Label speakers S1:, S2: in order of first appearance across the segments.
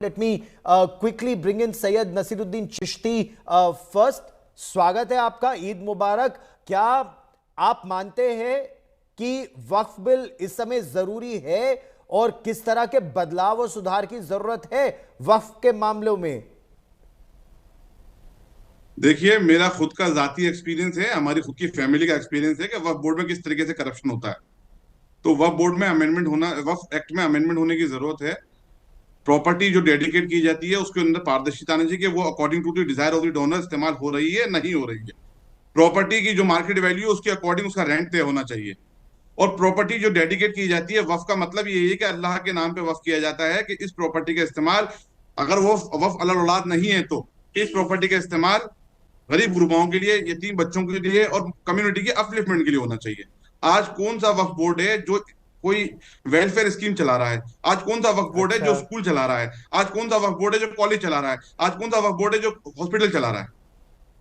S1: Let me quickly bring in Syed Naseeruddin Chishti first. स्वागत है आपका, ईद मुबारक। क्या आप मानते हैं कि वक्फ बिल इस समय जरूरी है और किस तरह के बदलाव और सुधार की जरूरत है वक्फ के मामलों में?
S2: देखिए, मेरा खुद का जाती एक्सपीरियंस है, हमारी खुद की फैमिली का एक्सपीरियंस है कि वक्फ बोर्ड में किस तरीके से करप्शन होता है। तो वक्फ बोर्ड में अमेंडमेंट होना, वक्फ एक्ट में अमेंडमेंट होने की जरूरत है। प्रॉपर्टी जो डेडिकेट की जाती है उसके अंदर पारदर्शिता आनी चाहिए कि वो according to the desire of the donor इस्तेमाल हो रही है नहीं हो रही है। प्रॉपर्टी की जो मार्केट वैल्यू है उसके अकॉर्डिंग उसका रेंट तय होना चाहिए। और प्रॉपर्टी जो डेडिकेट की जाती है, वक्फ का मतलब ये है कि अल्लाह के नाम पे वक्फ किया जाता है कि इस प्रॉपर्टी का इस्तेमाल, अगर वो वक्फ अलल औलाद नहीं है तो इस प्रॉपर्टी का इस्तेमाल गरीब गुरबाओं के लिए, यतीम बच्चों के लिए और कम्युनिटी के अपलिफ्टमेंट के लिए होना चाहिए। आज कौन सा वक्फ बोर्ड है जो कोई वेलफेयर स्कीम चला रहा है? आज कौन सा वक्फ बोर्ड है
S1: अच्छा।
S2: जो स्कूल चला रहा है? आज कौन सा वक्फ बोर्ड है जो कॉलेज चला रहा है? आज कौन सा वक्फ बोर्ड है जो हॉस्पिटल चला रहा है?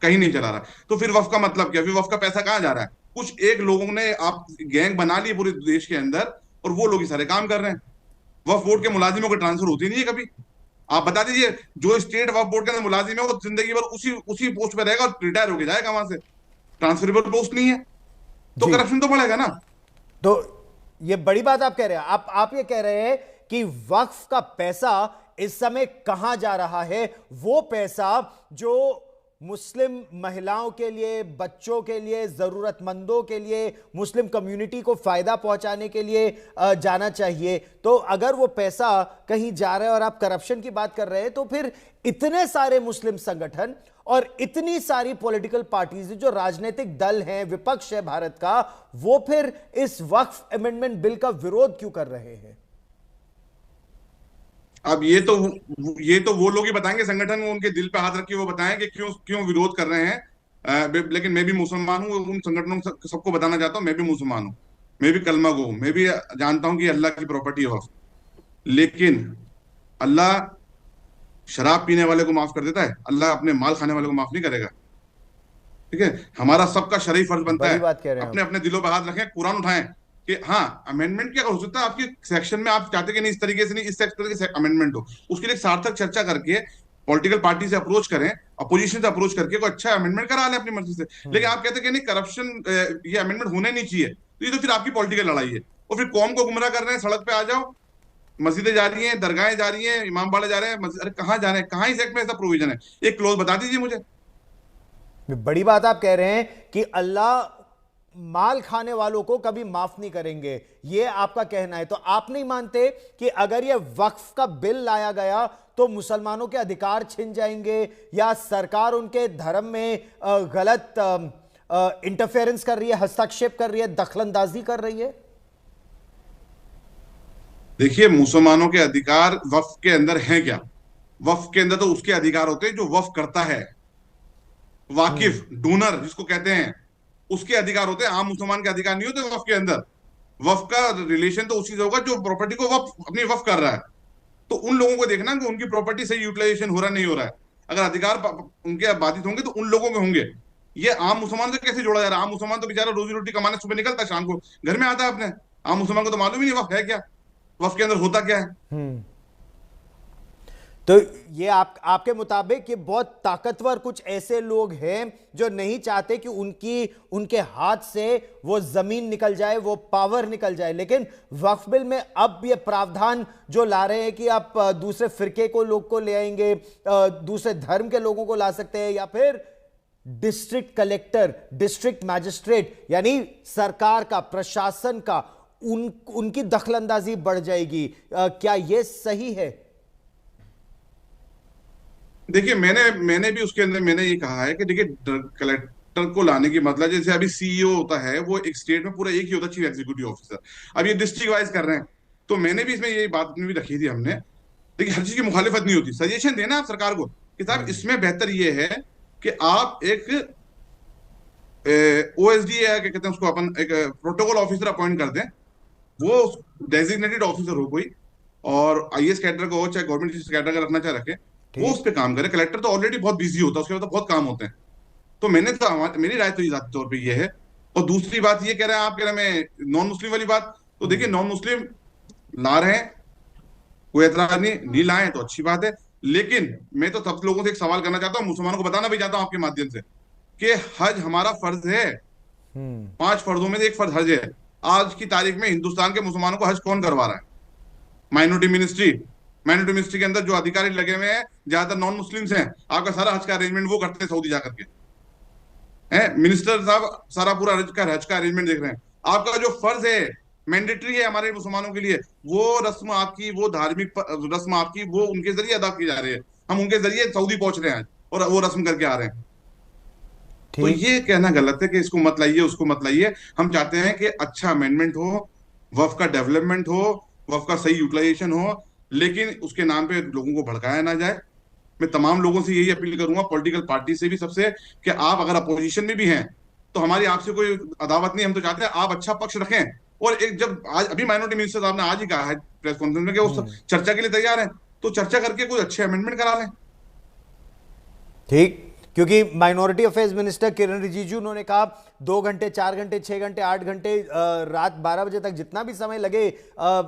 S2: कहीं नहीं चला रहा। तो फिर वक्फ का मतलब क्या? फिर वक्फ का पैसा कहाँ जा रहा है? कुछ एक लोगों ने आप गैंग बना ली पूरे देश के अंदर और वो लोग ही सारे काम कर रहे हैं। वक्फ बोर्ड के मुलाजिमों को ट्रांसफर होती नहीं है कभी। आप बता दीजिए, जो स्टेट वक्फ बोर्ड के अंदर मुलाजिम है वो जिंदगी भर उसी उसी पोस्ट पे रहेगा और रिटायर होके जाएगा वहां से। ट्रांसफरेबल पोस्ट नहीं है, तो
S1: जी।
S2: करप्शन तो बढ़ेगा ना।
S1: तो ये बड़ी बात आप कह रहे हैं। आप ये कह रहे हैं कि वक्फ का पैसा इस समय कहां जा रहा है? वो पैसा जो मुस्लिम महिलाओं के लिए, बच्चों के लिए, जरूरतमंदों के लिए, मुस्लिम कम्युनिटी को फायदा पहुंचाने के लिए जाना चाहिए। तो अगर वो पैसा कहीं जा रहा है और आप करप्शन की बात कर रहे हैं, तो फिर इतने सारे मुस्लिम संगठन और इतनी सारी पॉलिटिकल पार्टीज जो राजनीतिक दल हैं, विपक्ष है भारत का, वो फिर इस वक्फ अमेंडमेंट बिल का विरोध क्यों कर रहे हैं?
S2: अब ये तो वो लोग ही बताएंगे, संगठन, वो उनके दिल पे हाथ रखिए वो बताएं कि क्यों क्यों विरोध कर रहे हैं। लेकिन मैं भी मुसलमान हूँ, उन संगठनों को सबको बताना चाहता हूँ, मैं भी मुसलमान हूँ, मैं भी कलमा गो हूँ, मैं भी जानता हूँ कि अल्लाह की प्रॉपर्टी है वक्फ। लेकिन अल्लाह शराब पीने वाले को माफ कर देता है, अल्लाह अपने माल खाने वाले को माफ नहीं करेगा। ठीक है, हमारा सबका शरई फर्ज बनता
S1: बड़ी
S2: है
S1: बात कह रहे हैं
S2: अपने
S1: आप।
S2: अपने दिलों पे हाथ रखें, कुरान उठाएं कि हाँ, अमेंडमेंट क्या हो सकता है आपके सेक्शन में। आप चाहते कि नहीं इस तरीके से, नहीं इस तरीके से अमेंडमेंट हो, उसके लिए सार्थक चर्चा करके पॉलिटिकल पार्टी से अप्रोच करें, अपोजिशन से अप्रोच करके कोई अच्छा अमेंडमेंट करा लें अपनी मर्जी से। लेकिन आप कहते कि नहीं करप्शन, ये अमेंडमेंट होने नहीं चाहिए, तो ये तो फिर आपकी पॉलिटिकल लड़ाई है। और फिर कौम को गुमराह कर रहे हैं, सड़क पे आ जाओ, मस्जिदें जा रही हैं, दरगाहें जा रही हैं, इमाम बाड़े जा रहे हैं, अरे कहाँ जा रहे हैं? कहाँ इस एक्ट में ऐसा प्रोविजन है? एक क्लोज बता दीजिए मुझे।
S1: बड़ी बात आप कह रहे हैं कि अल्लाह माल खाने वालों को कभी माफ नहीं करेंगे, ये आपका कहना है। तो आप नहीं मानते कि अगर ये वक्फ का बिल लाया गया तो मुसलमानों के अधिकार छिन जाएंगे, या सरकार उनके धर्म में गलत इंटरफेरेंस कर रही है, हस्तक्षेप कर रही है, दखलंदाजी कर रही है?
S2: देखिए, मुसलमानों के अधिकार वक्फ के अंदर हैं क्या? वक्फ के अंदर तो उसके अधिकार होते हैं जो वक्फ करता है, वाकिफ डोनर जिसको कहते हैं, उसके अधिकार होते हैं। आम मुसलमान के अधिकार नहीं होते वक्फ के अंदर। वक्फ का रिलेशन तो उसी से होगा जो प्रॉपर्टी को वक्फ अपनी वक्फ कर रहा है। तो उन लोगों को देखना कि उनकी प्रॉपर्टी सही यूटिलाइजेशन हो रहा नहीं हो रहा है। अगर अधिकार उनके बाधित होंगे तो उन लोगों के होंगे। ये आम मुसलमान से कैसे जोड़ा जा रहा है? आम मुसलमान तो बेचारा रोजी रोटी कमाने सुबह निकलता है, शाम को घर में आता है अपने। आम मुसलमान को तो मालूम ही नहीं वक्फ है क्या, वक्फ के अंदर होता क्या है।
S1: तो ये आपके मुताबिक ये बहुत ताकतवर कुछ ऐसे लोग हैं जो नहीं चाहते कि उनके हाथ से वो जमीन निकल जाए, वो पावर निकल जाए। लेकिन वक्फ बिल में अब ये प्रावधान जो ला रहे हैं कि आप दूसरे फिरके को लोग को ले आएंगे, दूसरे धर्म के लोगों को ला सकते हैं, या फिर डिस्ट्रिक्ट कलेक्टर, डिस्ट्रिक्ट मैजिस्ट्रेट, यानी सरकार का, प्रशासन का, उनकी दखलंदाजी बढ़ जाएगी। क्या ये सही है?
S2: देखिए, मैंने भी उसके अंदर मैंने ये कहा है कि देखिए, कलेक्टर को लाने की मतलब, जैसे अभी सीईओ होता है वो एक स्टेट में पूरा एक ही होता है, चीफ एग्जीक्यूटिव ऑफिसर। अब ये डिस्ट्रिक्ट वाइज कर रहे हैं, तो मैंने भी इसमें ये बात अपनी भी रखी थी हमने। देखिए, हर चीज की मुखालिफत नहीं होती, सजेशन देना आप सरकार को कि साहब इसमें बेहतर ये है कि आप एक ओएसडी क्या कहते हैं उसको, अपन एक प्रोटोकॉल ऑफिसर अपॉइंट कर दें। वो डेजिग्नेटेड ऑफिसर हो कोई, और आईएएस कैडर का हो, चाहे गवर्नमेंट कैडर का रखना चाहे रखे, वो उस
S1: ठीक।
S2: पर काम करे। कलेक्टर तो ऑलरेडी बहुत बिजी होता है, उसके बाद तो बहुत काम होते हैं। तो मेरी राय तो जाती तौर पे ये है। और दूसरी बात ये कह रहे हैं, आप कह रहे हैं मैं नॉन मुस्लिम वाली बात, तो देखिए, नॉन मुस्लिम ला रहे हैं, कोई एतराज नहीं लाए तो अच्छी बात है। लेकिन मैं तो सब लोगों से एक सवाल करना चाहता हूँ, मुसलमानों को बताना भी चाहता हूँ आपके माध्यम से, कि हज हमारा फर्ज है।
S1: हम्म।
S2: 5 फर्जों में से एक फर्ज हज है। आज की तारीख में हिंदुस्तान के मुसलमानों को हज कौन करवा रहा है? Minority ministry. माइनॉरिटी मिनिस्ट्री के अंदर जो अधिकारी लगे हुए हैं ज्यादातर नॉन मुस्लिम्स हैं। आपका सारा हज का अरेंजमेंट वो करते हैं सऊदी जाकर के, है मिनिस्टर साहब, सारा पूरा हज का अरेंजमेंट देख रहे हैं। आपका जो फर्ज है, मैंडेटरी है हमारे मुसलमानों के लिए, वो रस्म आपकी, वो धार्मिक रस्म आपकी, वो उनके जरिए अदा की जा रही है। हम उनके जरिए सऊदी पहुंच रहे हैं और वो रस्म करके आ रहे हैं। तो
S1: ठीक।
S2: ये कहना गलत है कि इसको मत लाइए उसको मत लाइए। हम चाहते हैं कि अच्छा अमेंडमेंट हो, वफ का डेवलपमेंट हो, वफ का सही यूटिलाइजेशन हो, लेकिन उसके नाम पे लोगों को भड़काया ना जाए। मैं तमाम लोगों से यही अपील करूंगा, पॉलिटिकल पार्टी से भी सबसे, कि आप अगर अपोजिशन में भी हैं तो हमारी आपसे कोई अदावत नहीं। हम तो चाहते हैं आप अच्छा पक्ष रखें। और एक जब आज अभी माइनॉरिटी मिनिस्टर साहब ने आज ही कहा है प्रेस कॉन्फ्रेंस में कि वो
S1: हम्म।
S2: चर्चा के लिए तैयार है, तो चर्चा करके कोई अच्छे अमेंडमेंट करा लें।
S1: ठीक। क्योंकि माइनॉरिटी अफेयर्स मिनिस्टर किरण रिजिजू उन्होंने कहा 2 घंटे, 4 घंटे, 6 घंटे, 8 घंटे, रात 12 बजे तक जितना भी समय लगे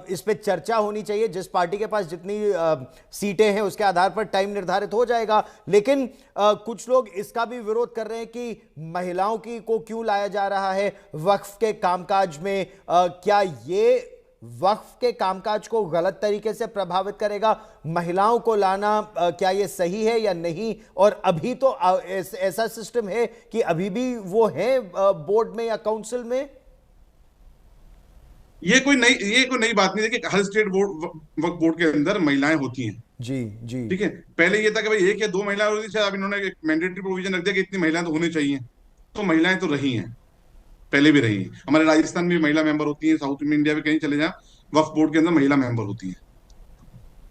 S1: इस पे चर्चा होनी चाहिए। जिस पार्टी के पास जितनी सीटें हैं उसके आधार पर टाइम निर्धारित हो जाएगा। लेकिन कुछ लोग इसका भी विरोध कर रहे हैं कि महिलाओं की को क्यों लाया जा रहा है वक्फ के कामकाज में। क्या ये वक्फ के कामकाज को गलत तरीके से प्रभावित करेगा? महिलाओं को लाना क्या यह सही है या नहीं? और अभी तो ऐसा सिस्टम है कि अभी भी वो है बोर्ड में या काउंसिल में।
S2: ये कोई नई बात नहीं है कि हर स्टेट बोर्ड, वक्फ बोर्ड के अंदर महिलाएं होती हैं।
S1: जी जी।
S2: ठीक है, पहले ये था कि भाई 1 या 2 महिलाएं होती थी, शायद अब इन्होंने एक मैंडेटरी प्रोविजन रख दिया कि इतनी महिलाएं तो होनी चाहिए। तो महिलाएं तो रही हैं, पहले भी रही हैं। हमारे राजस्थान में भी महिला मेंबर होती हैं, साउथ में इंडिया में कहीं चले जाए वक्फ बोर्ड के अंदर महिला मेंबर होती हैं।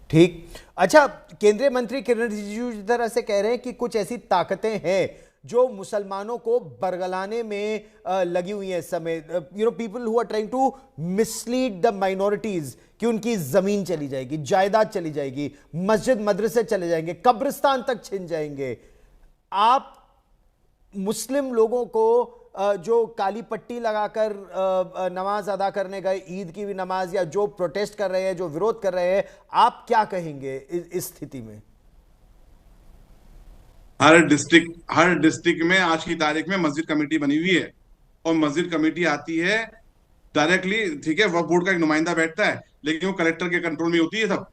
S1: ठीक। अच्छा, केंद्रीय मंत्री किरण रिजिजू इस तरह से कह रहे हैं कि कुछ ऐसी ताकतें हैं जो मुसलमानों को बरगलाने में लगी हुई है इस समय। People who are trying to mislead the minorities, कि उनकी जमीन चली जाएगी, जायदाद चली जाएगी, मस्जिद मदरसे चले जाएंगे, कब्रिस्तान तक छिन जाएंगे। आप मुस्लिम लोगों को जो काली पट्टी लगाकर नमाज अदा करने गए, ईद की भी नमाज, या जो प्रोटेस्ट कर रहे हैं, जो विरोध कर रहे हैं, आप क्या कहेंगे इस स्थिति में?
S2: हर डिस्ट्रिक्ट में आज की तारीख में मस्जिद कमेटी बनी हुई है, और मस्जिद कमेटी आती है डायरेक्टली। ठीक है, वक्फ बोर्ड का एक नुमाइंदा बैठता है, लेकिन वो कलेक्टर के कंट्रोल में होती है सब।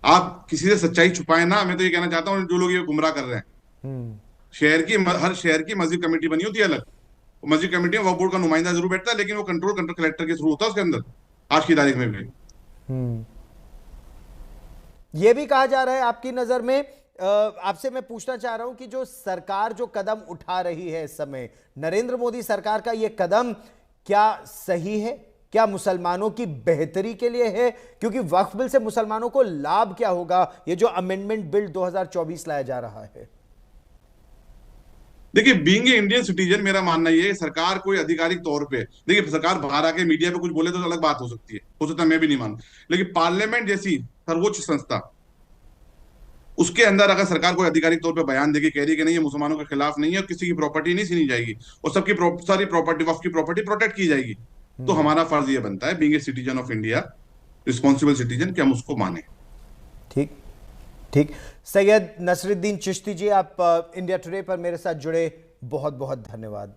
S2: आप किसी से सच्चाई छुपाए ना। मैं तो ये कहना चाहता हूँ जो लोग ये गुमराह कर रहे हैं,
S1: हम्म।
S2: हर शहर की मस्जिद कमेटी बनी होती है अलग। मस्जिद कमेटी में वक्फ बोर्ड का नुमाइंदा जरूर बैठता है, लेकिन वो कंट्रोल कलेक्टर के थ्रू होता है उसके अंदर, आज की तारीख में भी।
S1: हम्म। यह भी कहा जा रहा है आपकी नजर में, आपसे मैं पूछना चाह रहा हूं कि जो सरकार जो कदम उठा रही है इस समय, नरेंद्र मोदी सरकार का यह कदम क्या सही है? क्या मुसलमानों की बेहतरी के लिए है? क्योंकि वक्फ बिल से मुसलमानों को लाभ क्या होगा, ये जो अमेंडमेंट बिल 2024 लाया जा रहा है?
S2: देखिए, बीइंग ए इंडियन सिटीजन, मेरा मानना ये है, सरकार कोई आधिकारिक तौर पे, देखिए सरकार बाहर आके मीडिया पे कुछ बोले तो अलग बात हो सकता है, मैं भी नहीं मानूं। लेकिन पार्लियामेंट जैसी सर्वोच्च संस्था, उसके अंदर अगर सरकार कोई आधिकारिक तौर पे बयान देगी, कह रही है कि नहीं ये मुसलमानों के खिलाफ नहीं है और किसी की प्रॉपर्टी नहीं छीनी जाएगी और सबकी सारी प्रॉपर्टी, वक्फ की प्रॉपर्टी प्रोटेक्ट की जाएगी, तो हमारा फर्ज ये बनता है, being a citizen of India, responsible citizen, कि हम उसको माने।
S1: ठीक। ठीक। सैयद नसरुद्दीन चिश्ती जी, आप इंडिया टुडे पर मेरे साथ जुड़े, बहुत बहुत धन्यवाद।